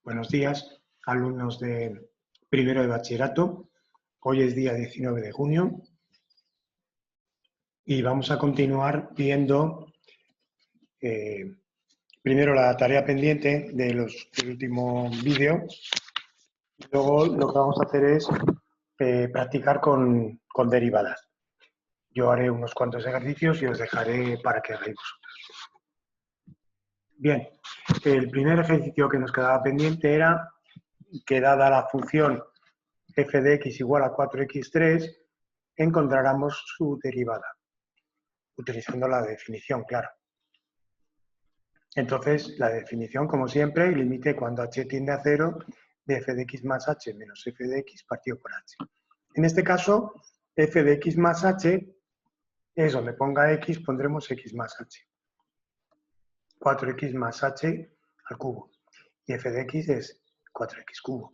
Buenos días, alumnos de primero de bachillerato. Hoy es día 19 de junio y vamos a continuar viendo primero la tarea pendiente del último vídeo. Luego lo que vamos a hacer es practicar con derivadas. Yo haré unos cuantos ejercicios y os dejaré para que hagáis vosotros. Bien, el primer ejercicio que nos quedaba pendiente era que dada la función f de x igual a 4x3, encontráramos su derivada, utilizando la definición, claro. Entonces, la definición, como siempre, límite cuando h tiende a 0 de f de x más h menos f de x partido por h. En este caso, f de x más h es donde ponga x, pondremos x más h. 4x más h al cubo. Y f de x es 4x cubo.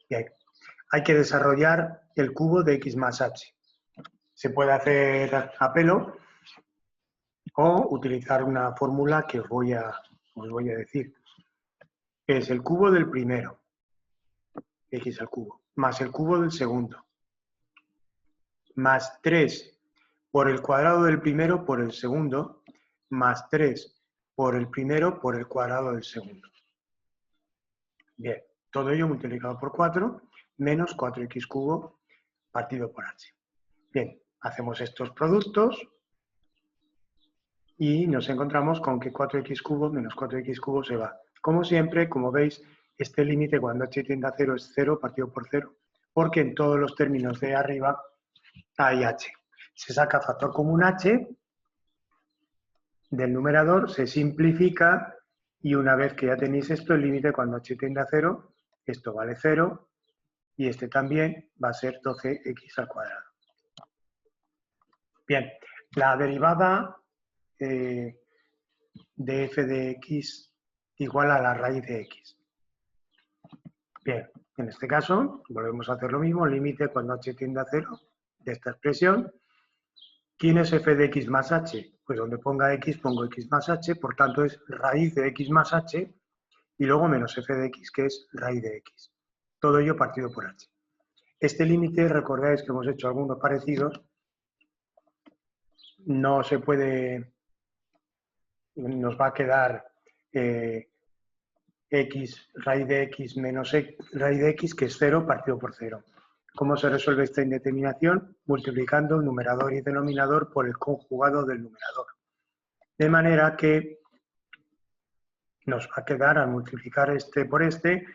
Y hay que desarrollar el cubo de x más h. Se puede hacer a pelo o utilizar una fórmula que os voy a decir. Es el cubo del primero, x al cubo, más el cubo del segundo, más 3 por el cuadrado del primero por el segundo, más 3 por el primero por el cuadrado del segundo. Bien, todo ello multiplicado por 4, menos 4x cubo partido por h. Bien, hacemos estos productos y nos encontramos con que 4x cubo menos 4x cubo se va. Como siempre, como veis, este límite cuando h tiende a 0 es 0 partido por 0, porque en todos los términos de arriba hay h. Se saca factor común h del numerador, se simplifica y una vez que ya tenéis esto, el límite cuando h tiende a 0, esto vale 0 y este también va a ser 12x al cuadrado. Bien, la derivada de f de x igual a la raíz de x. Bien, en este caso volvemos a hacer lo mismo, límite cuando h tiende a 0 de esta expresión. ¿Quién es f de x más h? Pues donde ponga x pongo x más h, por tanto es raíz de x más h y luego menos f de x, que es raíz de x. Todo ello partido por h. Este límite, recordáis que hemos hecho algunos parecidos, no se puede, nos va a quedar x, raíz de x menos raíz de x, que es 0 partido por 0. ¿Cómo se resuelve esta indeterminación? Multiplicando el numerador y denominador por el conjugado del numerador. De manera que nos va a quedar, al multiplicar este por este,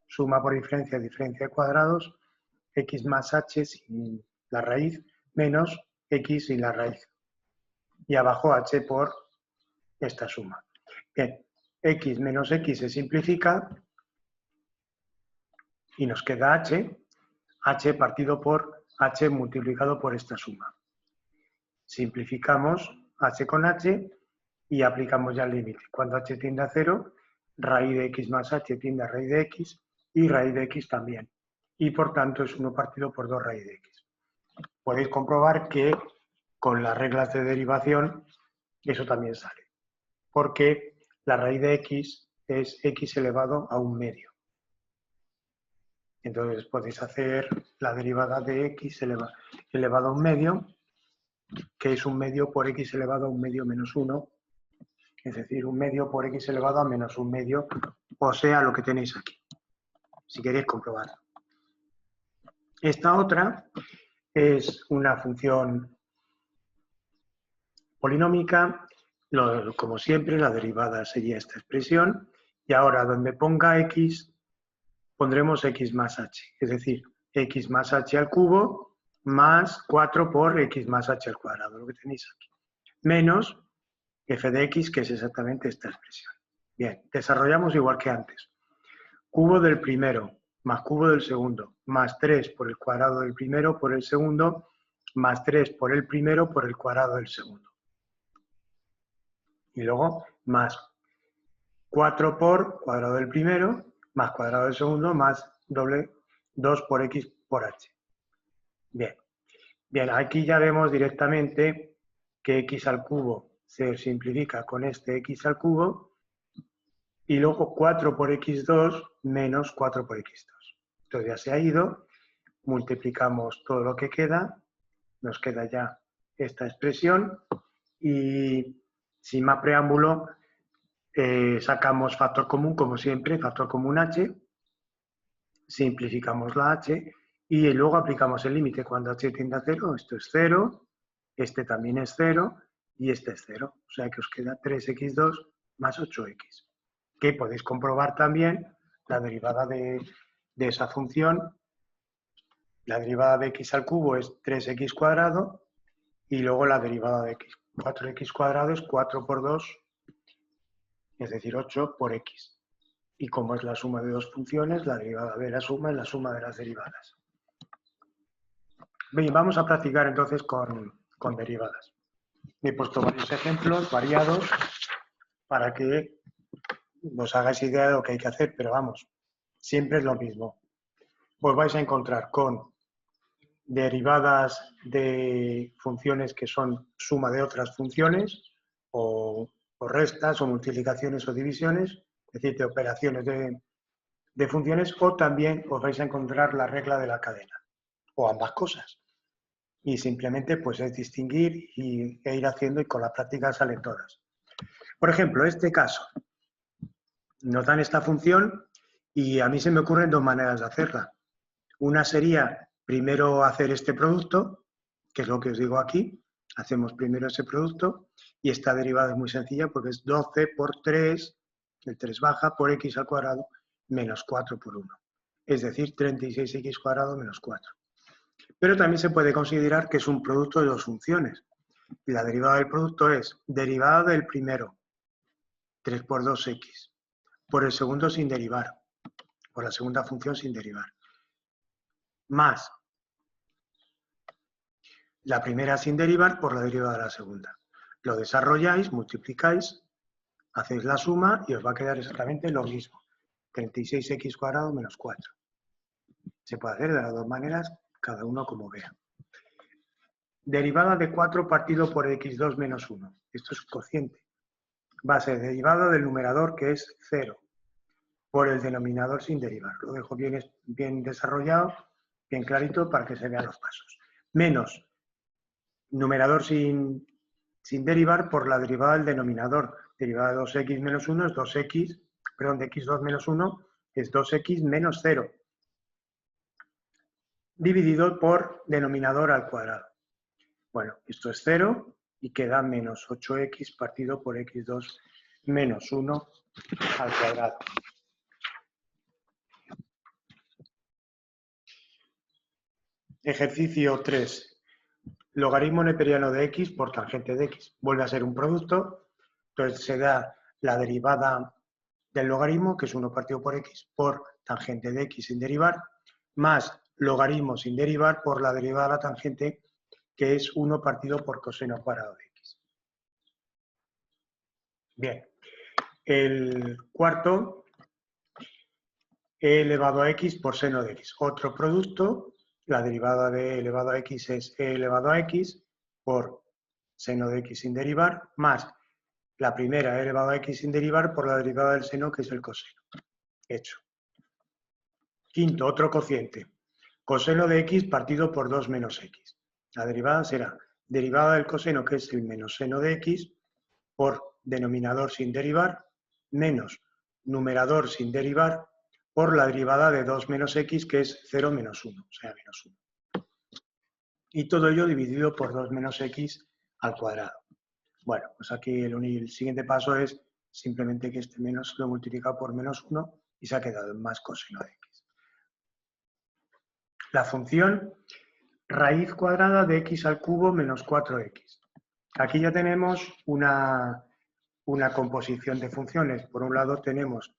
suma por diferencia de cuadrados, x más h sin la raíz, menos x sin la raíz. Y abajo h por esta suma. Bien, x menos x se simplifica y nos queda h partido por h multiplicado por esta suma. Simplificamos h con h y aplicamos ya el límite. Cuando h tiende a 0, raíz de x más h tiende a raíz de x y raíz de x también. Y por tanto es 1 partido por 2 raíz de x. Podéis comprobar que con las reglas de derivación eso también sale. Porque la raíz de x es x elevado a 1 medio. Entonces podéis hacer la derivada de x elevado a 1 medio, que es 1 medio por x elevado a 1 medio menos 1, es decir, 1 medio por x elevado a menos 1 medio, o sea, lo que tenéis aquí, si queréis comprobar. Esta otra es una función polinómica, como siempre, la derivada sería esta expresión, y ahora donde ponga x, pondremos x más h, es decir, x más h al cubo más 4 por x más h al cuadrado, lo que tenéis aquí, menos f de x, que es exactamente esta expresión. Bien, desarrollamos igual que antes. Cubo del primero más cubo del segundo, más 3 por el cuadrado del primero por el segundo, más 3 por el primero por el cuadrado del segundo. Y luego más 4 por cuadrado del primero, más cuadrado del segundo, más doble 2 por x por h. Bien. Bien, aquí ya vemos directamente que x al cubo se simplifica con este x al cubo Y luego 4 por x2 menos 4 por x2. Entonces ya se ha ido, multiplicamos todo lo que queda, nos queda ya esta expresión y sin más preámbulo sacamos factor común, como siempre, factor común h, simplificamos la h y luego aplicamos el límite. Cuando h tiende a 0, esto es 0, este también es 0 y este es 0. O sea que os queda 3x2 más 8x. Que podéis comprobar también la derivada de esa función. La derivada de x al cubo es 3x cuadrado y luego la derivada de x. 4x cuadrado es 4 por 2, es decir, 8 por x. Y como es la suma de dos funciones, la derivada de la suma es la suma de las derivadas. Bien, vamos a practicar entonces con derivadas. He puesto varios ejemplos variados para que os hagáis idea de lo que hay que hacer, pero vamos, siempre es lo mismo. Os vais a encontrar con derivadas de funciones que son suma de otras funciones, o restas, o multiplicaciones o divisiones, es decir, de operaciones de funciones, o también os vais a encontrar la regla de la cadena, o ambas cosas. Y simplemente pues es distinguir e ir haciendo y con la práctica salen todas. Por ejemplo, este caso, nos dan esta función y a mí se me ocurren dos maneras de hacerla. Una sería primero hacer este producto, que es lo que os digo aquí. Hacemos primero ese producto y esta derivada es muy sencilla porque es 12 por 3, el 3 baja, por x al cuadrado menos 4 por 1. Es decir, 36x cuadrado menos 4. Pero también se puede considerar que es un producto de dos funciones. Y la derivada del producto es derivada del primero, 3 por 2x, por el segundo sin derivar, por la segunda función sin derivar, más la primera sin derivar por la derivada de la segunda. Lo desarrolláis, multiplicáis, hacéis la suma y os va a quedar exactamente lo mismo. 36x cuadrado menos 4. Se puede hacer de las dos maneras, cada uno como vea. Derivada de 4 partido por x2 menos 1. Esto es cociente. Va a ser derivada del numerador, que es 0, por el denominador sin derivar. Lo dejo bien desarrollado, bien clarito, para que se vean los pasos. Menos numerador sin derivar por la derivada del denominador. Derivada de 2x menos 1 es 2x, perdón, de x2 menos 1 es 2x menos 0, dividido por denominador al cuadrado. Bueno, esto es 0 y queda menos 8x partido por x2 menos 1 al cuadrado. Ejercicio 3. Logaritmo neperiano de x por tangente de x. Vuelve a ser un producto, entonces se da la derivada del logaritmo, que es 1 partido por x, por tangente de x sin derivar, más logaritmo sin derivar por la derivada de la tangente, que es 1 partido por coseno cuadrado de x. Bien, el cuarto, e elevado a x por seno de x. Otro producto, la derivada de e elevado a x es e elevado a x por seno de x sin derivar, más la primera e elevado a x sin derivar por la derivada del seno, que es el coseno. Hecho. Quinto, otro cociente. Coseno de x partido por 2 menos x. La derivada será derivada del coseno, que es el menos seno de x, por denominador sin derivar, menos numerador sin derivar, por la derivada de 2 menos x, que es 0 menos 1, o sea, menos 1. Y todo ello dividido por 2 menos x al cuadrado. Bueno, pues aquí el siguiente paso es simplemente que este menos lo multiplica por menos 1 y se ha quedado en más coseno de x. La función raíz cuadrada de x al cubo menos 4x. Aquí ya tenemos una composición de funciones. Por un lado tenemos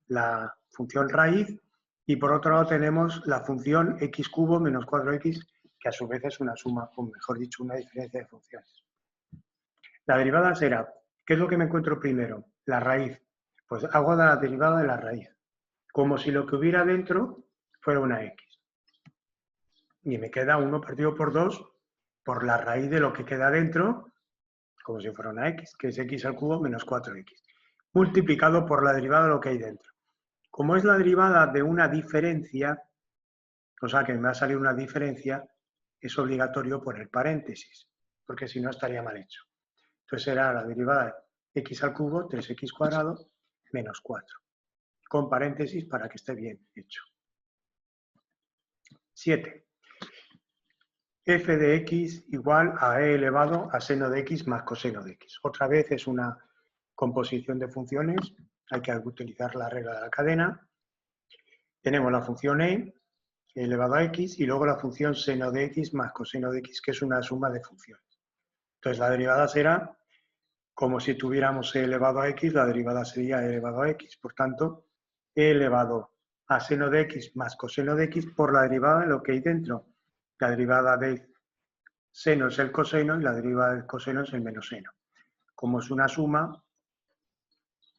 la función raíz y por otro lado tenemos la función x cubo menos 4x, que a su vez es una suma, o mejor dicho, una diferencia de funciones. La derivada será, ¿qué es lo que me encuentro primero? La raíz. Pues hago la derivada de la raíz, como si lo que hubiera dentro fuera una x. Y me queda 1 partido por 2 por la raíz de lo que queda dentro, como si fuera una x, que es x al cubo menos 4x. multiplicado por la derivada de lo que hay dentro. Como es la derivada de una diferencia, o sea que me va a salir una diferencia, es obligatorio poner paréntesis, porque si no estaría mal hecho. Entonces será la derivada de x al cubo, 3x cuadrado, menos 4. Con paréntesis para que esté bien hecho. 7. F de x igual a e elevado a seno de x más coseno de x. Otra vez es una composición de funciones. Hay que utilizar la regla de la cadena. Tenemos la función e elevado a x y luego la función seno de x más coseno de x, que es una suma de funciones. Entonces la derivada será como si tuviéramos e elevado a x, la derivada sería e elevado a x. Por tanto, e elevado a seno de x más coseno de x por la derivada de lo que hay dentro. La derivada de seno es el coseno y la derivada del coseno es el menos seno. Como es una suma,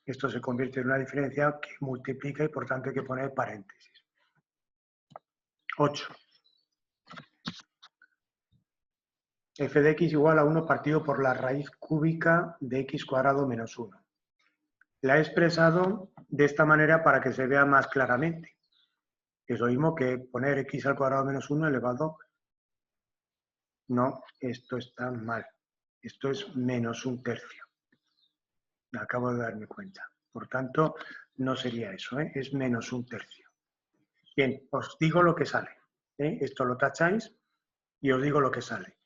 esto se convierte en una diferencia que multiplica y por tanto hay que poner paréntesis. 8. F de x igual a 1 partido por la raíz cúbica de x cuadrado menos 1. La he expresado de esta manera para que se vea más claramente. Es lo mismo que poner x al cuadrado menos 1 elevado. No, esto está mal. Esto es menos un tercio. Me acabo de darme cuenta. Por tanto, no sería eso, ¿eh? Es menos un tercio. Bien, os digo lo que sale. Esto lo tacháis y os digo lo que sale.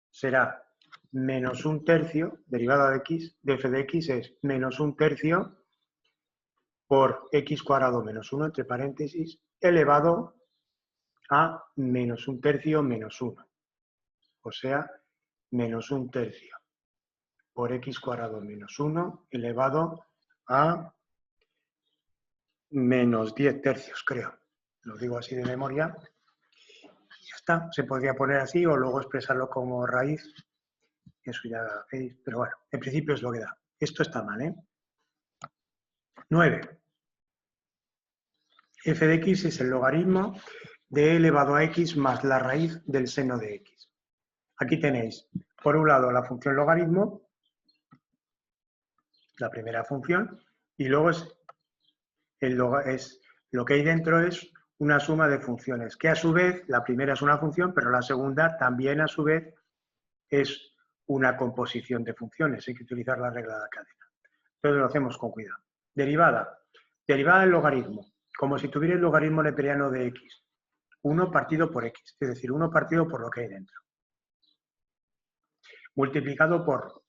Será menos un tercio, derivada de x, de f de x es menos un tercio por x cuadrado menos 1, entre paréntesis, elevado a menos un tercio menos 1. O sea, menos un tercio por x cuadrado menos 1 elevado a menos 10 tercios, creo. Lo digo así de memoria. Y ya está. Se podría poner así o luego expresarlo como raíz. Eso ya veis. Pero bueno, en principio es lo que da. Esto está mal, ¿eh? 9. F de x es el logaritmo de e elevado a x más la raíz del seno de x. Aquí tenéis, por un lado, la función logaritmo, la primera función, y luego lo que hay dentro es una suma de funciones, que a su vez, la primera es una función, pero la segunda también a su vez es una composición de funciones. Hay que utilizar la regla de la cadena. Entonces lo hacemos con cuidado. Derivada. Derivada del logaritmo, como si tuviera el logaritmo neperiano de x. 1 partido por x, es decir, 1 partido por lo que hay dentro. Multiplicado por,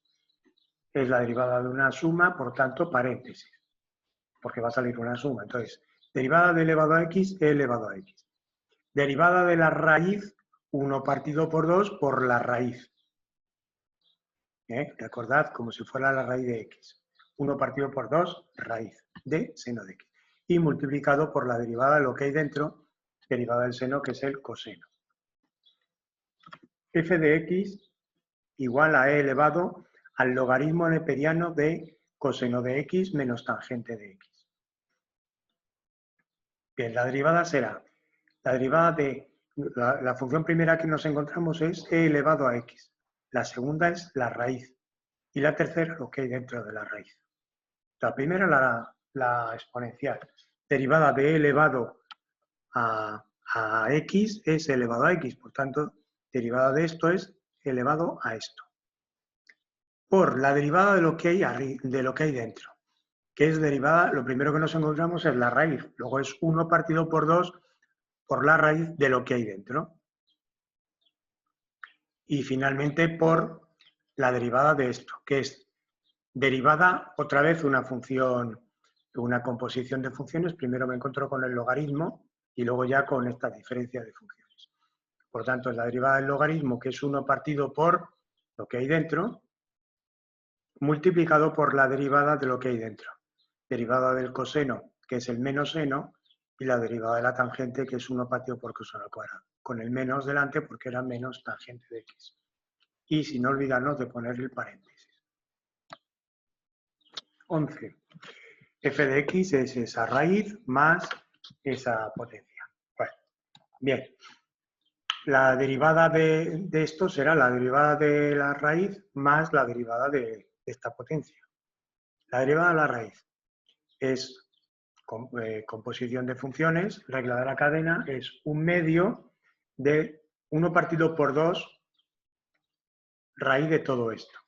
es la derivada de una suma, por tanto, paréntesis, porque va a salir una suma. Entonces, derivada de elevado a x, e elevado a x. Derivada de la raíz, 1 partido por 2 por la raíz. Recordad, como si fuera la raíz de x. 1 partido por 2, raíz de seno de x. Y multiplicado por la derivada de lo que hay dentro, derivada del seno, que es el coseno. F de x igual a e elevado al logaritmo neperiano de coseno de x menos tangente de x. Bien, la derivada será, la derivada de, la función primera que nos encontramos es e elevado a x. La segunda es la raíz. Y la tercera, lo que hay dentro de la raíz. La primera, la exponencial. Derivada de e elevado a x es elevado a x. Por tanto, derivada de esto es elevado a esto. Por la derivada de lo que hay dentro, que es derivada, lo primero que nos encontramos es la raíz, luego es 1 partido por 2 por la raíz de lo que hay dentro. Y finalmente por la derivada de esto, que es derivada, otra vez una función, una composición de funciones, primero me encuentro con el logaritmo y luego ya con esta diferencia de funciones. Por tanto, es la derivada del logaritmo, que es 1 partido por lo que hay dentro, multiplicado por la derivada de lo que hay dentro. Derivada del coseno, que es el menos seno, y la derivada de la tangente, que es 1 partido por coseno al cuadrado. Con el menos delante porque era menos tangente de x. Y sin olvidarnos de poner el paréntesis. 11. F de x es esa raíz más esa potencia. Bueno, bien. La derivada de esto será la derivada de la raíz más la derivada de esta potencia. La derivada de la raíz es composición de funciones, regla de la cadena, es un medio de 1 partido por 2 raíz de todo esto.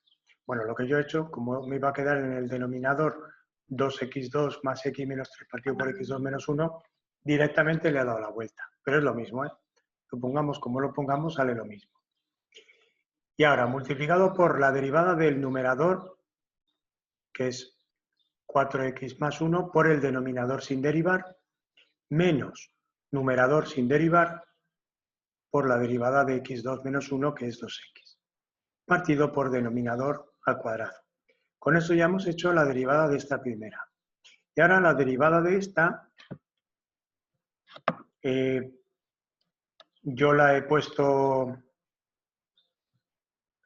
Bueno, lo que yo he hecho, como me iba a quedar en el denominador 2x2 más x menos 3 partido por x2 menos 1, directamente le he dado la vuelta. Pero es lo mismo, ¿eh? Lo pongamos como lo pongamos, sale lo mismo. Y ahora, multiplicado por la derivada del numerador, que es 4x más 1, por el denominador sin derivar, menos numerador sin derivar, por la derivada de x2 menos 1, que es 2x, partido por denominador al cuadrado. Con eso ya hemos hecho la derivada de esta primera. Y ahora la derivada de esta, yo la he puesto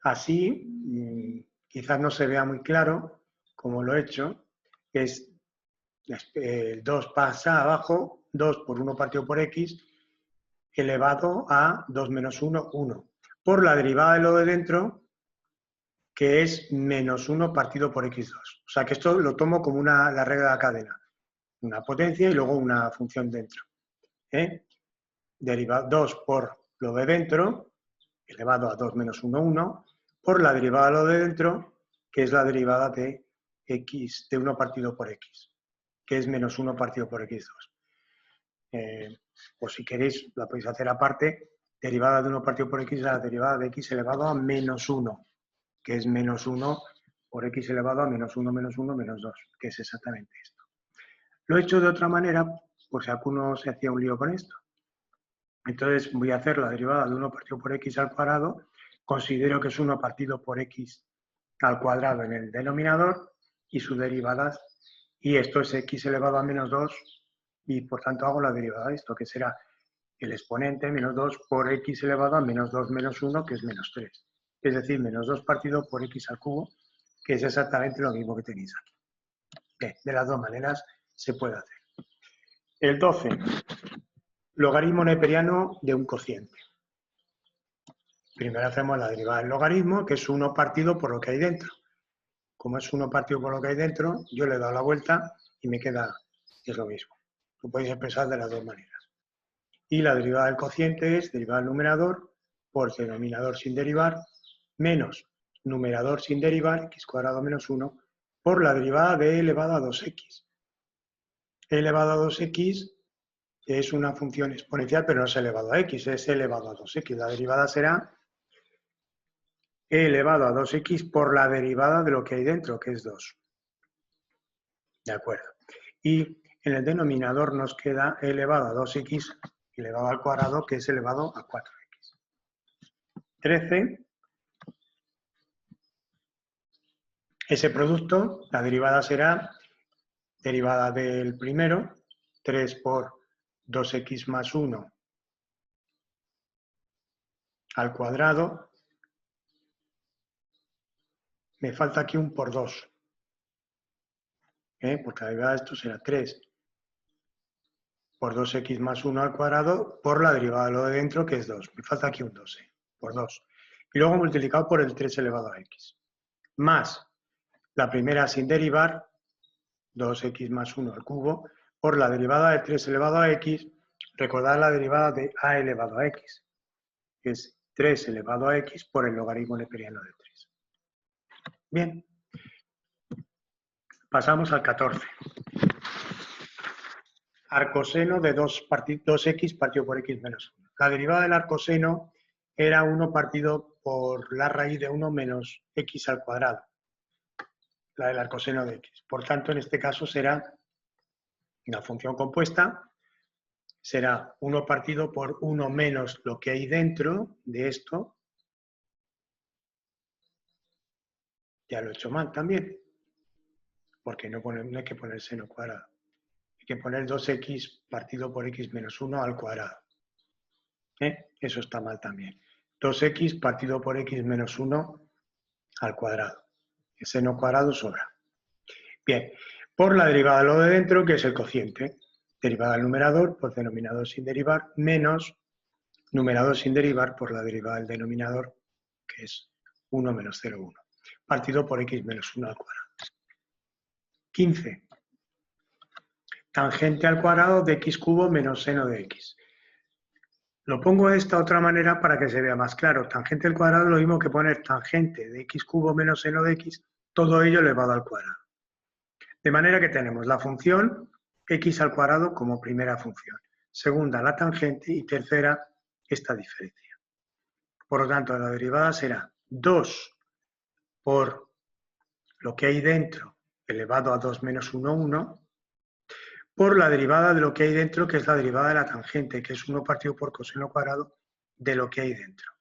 así, quizás no se vea muy claro como lo he hecho, es el 2 pasa abajo, 2 por 1 partido por x, elevado a 2 menos 1, 1. Por la derivada de lo de dentro, que es menos 1 partido por x2. O sea que esto lo tomo como la regla de la cadena. Una potencia y luego una función dentro. Derivada 2 por lo de dentro, elevado a 2 menos 1, 1, por la derivada de lo de dentro, que es la derivada de x, de 1 partido por x, que es menos 1 partido por x2. O si queréis, la podéis hacer aparte, derivada de 1 partido por x es la derivada de x elevado a menos 1, que es menos 1 por x elevado a menos 1 menos 1 menos 2, que es exactamente esto. Lo he hecho de otra manera, por si alguno se hacía un lío con esto. Entonces voy a hacer la derivada de 1 partido por x al cuadrado, considero que es 1 partido por x al cuadrado en el denominador y sus derivadas, y esto es x elevado a menos 2, y por tanto hago la derivada de esto, que será el exponente menos 2 por x elevado a menos 2 menos 1, que es menos 3. Es decir, menos 2 partido por x al cubo, que es exactamente lo mismo que tenéis aquí. Bien, de las dos maneras se puede hacer. El 12. Logaritmo neperiano de un cociente. Primero hacemos la derivada del logaritmo, que es 1 partido por lo que hay dentro. Como es 1 partido por lo que hay dentro, yo le he dado la vuelta y me queda, es lo mismo. Lo podéis expresar de las dos maneras. Y la derivada del cociente es derivada del numerador por denominador sin derivar menos numerador sin derivar, x cuadrado menos 1, por la derivada de e elevado a 2x. E elevado a 2x es una función exponencial, pero no es elevado a x, es elevado a 2x. La derivada será e elevado a 2x por la derivada de lo que hay dentro, que es 2. ¿De acuerdo? Y en el denominador nos queda e elevado a 2x elevado al cuadrado, que es elevado a 4x. 13. Ese producto, la derivada será derivada del primero, 3 por 2x más 1 al cuadrado. Me falta aquí un por 2. Porque la derivada de esto será 3 por 2x más 1 al cuadrado por la derivada de lo de dentro, que es 2. Me falta aquí un 2, por 2. Y luego multiplicado por el 3 elevado a x. Más la primera sin derivar, 2x más 1 al cubo, por la derivada de 3 elevado a x. Recordad la derivada de a elevado a x, que es 3 elevado a x por el logaritmo neperiano de 3. Bien. Pasamos al 14. Arcoseno de 2x partido por x menos 1. La derivada del arcoseno era 1 partido por la raíz de 1 menos x al cuadrado. La del arcoseno de x. Por tanto, en este caso será una función compuesta. Será 1 partido por 1 menos lo que hay dentro de esto. Ya lo he hecho mal también. Porque no hay que poner seno cuadrado. Hay que poner 2x partido por x menos 1 al cuadrado. Eso está mal también. 2x partido por x menos 1 al cuadrado. El seno cuadrado sobra. Bien, por la derivada de lo de dentro, que es el cociente. Derivada del numerador por denominador sin derivar, menos numerador sin derivar por la derivada del denominador, que es 1 menos 0,1. Partido por x menos 1 al cuadrado. 15. Tangente al cuadrado de x cubo menos seno de x. Lo pongo de esta otra manera para que se vea más claro. Tangente al cuadrado es lo mismo que poner tangente de x cubo menos seno de x, todo ello elevado al cuadrado. De manera que tenemos la función x al cuadrado como primera función, segunda la tangente y tercera esta diferencia. Por lo tanto, la derivada será 2 por lo que hay dentro elevado a 2 menos 1, 1, por la derivada de lo que hay dentro, que es la derivada de la tangente, que es 1 partido por coseno cuadrado de lo que hay dentro.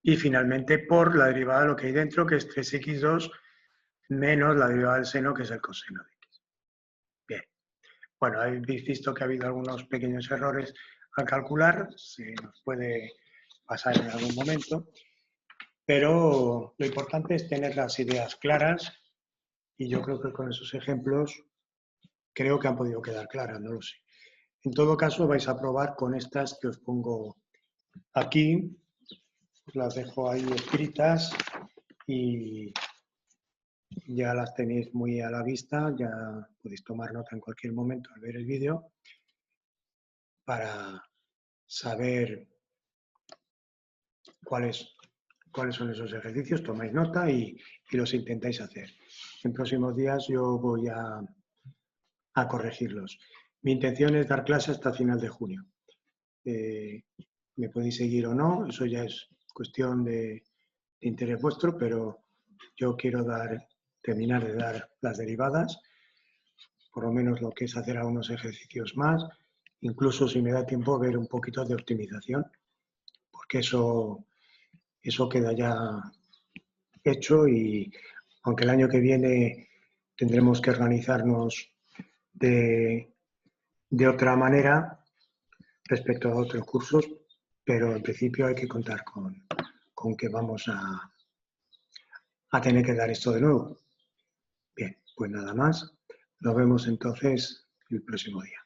Y finalmente por la derivada de lo que hay dentro, que es 3x2 menos la derivada del seno, que es el coseno de x. Bien. Bueno, habéis visto que ha habido algunos pequeños errores al calcular, se nos puede pasar en algún momento, pero lo importante es tener las ideas claras y yo creo que con esos ejemplos creo que han podido quedar claras, no lo sé. En todo caso, vais a probar con estas que os pongo aquí, os las dejo ahí escritas y ya las tenéis muy a la vista, ya podéis tomar nota en cualquier momento al ver el vídeo para saber cuáles son esos ejercicios, tomáis nota y los intentáis hacer. En próximos días yo voy a corregirlos. Mi intención es dar clase hasta final de junio. Me podéis seguir o no, eso ya es cuestión de interés vuestro, pero yo quiero terminar de dar las derivadas, por lo menos lo que es hacer algunos ejercicios más, incluso si me da tiempo ver un poquito de optimización, porque eso queda ya hecho y aunque el año que viene tendremos que organizarnos de otra manera respecto a otros cursos, pero en principio hay que contar con que vamos a tener que dar esto de nuevo. Bien, pues nada más. Nos vemos entonces el próximo día.